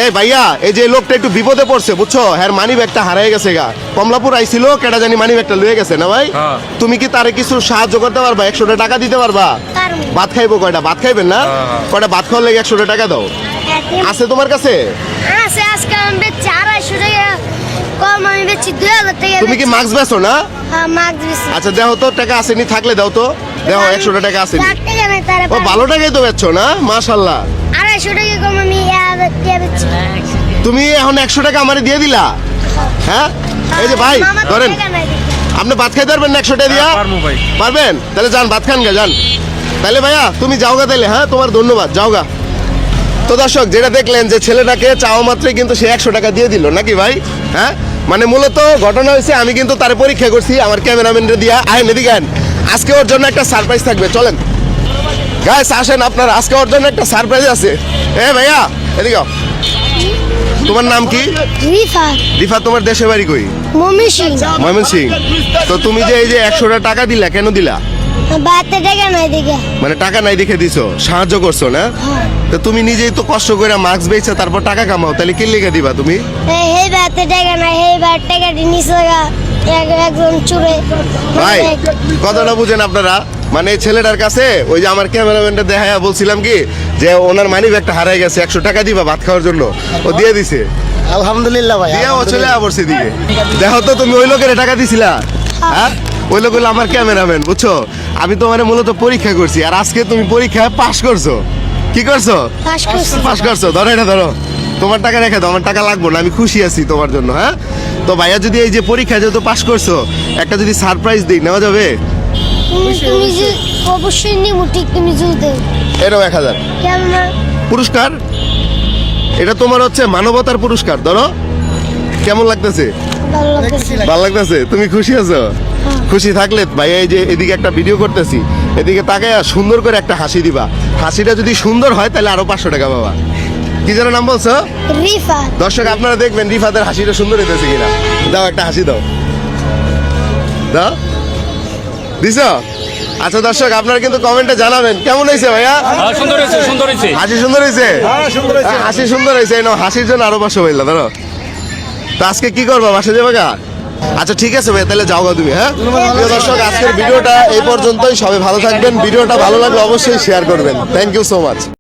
এই ভাইয়া, এই যে লোকটা একটু বিপদে পড়ছে বুঝছো, হ্যাঁ মানি ব্যাগটা হারিয়ে গেছে গা। কমলাপুর আইছিল, কেডা জানি মানি ব্যাগটা লয়ে গেছে না ভাই। তুমি কি তারে কিছু সাহায্য করতে পারবা? 100 টাকা দিতে পারবা? ভাত খাইবো কয়টা? ভাত খাইবেন না? কয়টা ভাত খাওয়ার লেগে 100 টাকা দাও। আছে তোমার কাছে? আছে, আজকে আমি বেচছি 250 টাকা কম, আমি বেচছি 2000 টাকা। তুমি কি মাস্ক বেচো না? হ্যাঁ, মাছ বেচছি। আচ্ছা দেখো তো টাকা আসেনি, থাকলে দাও তো। দেখো 100 টাকা আসেনি। টাকা নাই তারে। ও ভালো টাকাই তো বেচছো না, মাশাআল্লাহ। 250 টাকা কম, আমি 1000 টাকা বেচছি। তুমি এখন 100 টাকা আমারে দিয়ে দিলা? হ্যাঁ এই যে ভাই মামার ধরেন, টাকা নাই দেখি। আপনি ভাত খাইতে পারবেন না 100 টাকা দিয়া? পারবেন? তাহলে যান ভাত খান গা, যান। তাহলে ভাইয়া তুমি যাও গা তাহলে। হ্যাঁ তোমার ধন্যবাদ, যাও গা। তো দর্শক যেটা দেখলেন যে ছেলেটাকে চাওয়া মাত্রই কিন্তু সে 100 টাকা দিয়ে দিল নাকি ভাই। হ্যাঁ মানে মূলত ঘটনা হয়েছে, আমি কিন্তু তার পরীক্ষা করছি আমার ক্যামেরাম্যানরে দিয়া। আহেন এদিকে আহেন, আজকে ওর জন্য একটা সারপ্রাইজ থাকবে, চলেন গাইস আসেন আপনারা, আজকে ওর জন্য একটা সারপ্রাইজ আছে। এ ভাইয়া এদিকে আও। তোমার নাম কি? রিফাত। রিফা, তোমার দেশের বাড়ি কই? ময়মনসিংহ। ময়মনসিংহ। তো তুমি যে এই যে 100 টাকা দিলা, কেন দিলা? বাতে টাকা নাই দেখে। মানে টাকা নাই দেখে দিছো, সাহায্য করছো না? তো তুমি নিজেই তো কষ্ট করে মাস্ক বেচে তারপর টাকা কামাও, তাহলে কি লেগে দিবা তুমি? এই বাতে টাকা নাই, এই বাত টাকা নিছে একজন চুরে। ভাই কথাটা বুঝেন আপনারা, মানে এই ছেলেটার কাছে ওই যে আমার ক্যামেরাম্যানটা দেখায়া বলছিলাম কি যে ওনার মানি ব্যাগটা হারাই গেছে, 100 টাকা দিবা ভাত খাওয়ার জন্য, ও দিয়ে দিছে। আলহামদুলিল্লাহ ভাই। দিয়া ও চলে পড়ছে দিকে। দেখো তো তুমি ওই লোকের টাকা দিছিলা? হ্যাঁ ওই লোক হলো আমার ক্যামেরাম্যান বুঝছো। আমি তো মানে মূলত পরীক্ষা করছি, আর আজকে তুমি পরীক্ষায় পাশ করছো। কি করছো? পাশ করছো। ধরো এটা ধরো, তোমার টাকা রেখে দাও, আমার টাকা লাগবে না, আমি খুশি আছি তোমার জন্য। হ্যাঁ তো ভাইয়া যদি এই যে পরীক্ষা যেহেতু পাশ করছো, একটা যদি সারপ্রাইজ দিই, নেওয়া যাবে? তুমি যে অবশ্যই নিব, ঠিক তুমি জুতে এরও 1000 কেমন পুরস্কার। এটা তোমার হচ্ছে মানবতার পুরস্কার, ধরো। কেমন লাগতেছে? ভালো লাগছে। ভালো লাগতেছে? তুমি খুশি আছো? খুশি থাকলে ভাই এই যে এদিকে একটা ভিডিও করতেছি, এদিকে তাকায় সুন্দর করে একটা হাসি দিবা। হাসিটা যদি সুন্দর হয় তাহলে আরো 500 টাকা পাবা। কি যেন নাম বলছো? রিফাত। দর্শক আপনারা দেখবেন রিফাতের হাসিটা সুন্দর হইতেছে কিনা। দাও একটা হাসি দাও, দাও। দিছো? আচ্ছা দর্শক আপনারা কিন্তু কমেন্টে জানাবেন কেমন হয়েছে ভাইয়া। সুন্দর হয়েছে, সুন্দর হয়েছে। হাসি সুন্দর হয়েছে? হাসি সুন্দর হয়েছে, নাও হাসির জন্য আরো 500 পাইলা, ধরো। তো আজকে কি করবা, বাসা যাবে গা? আচ্ছা ঠিক আছে ভাই, তাহলে যাও গা তুমি। হ্যাঁ প্রিয় দর্শক আজকের ভিডিওটা এই পর্যন্তই, সবাই ভালো থাকবেন। ভিডিওটা ভালো লাগলে অবশ্যই শেয়ার করবেন। Thank you so much.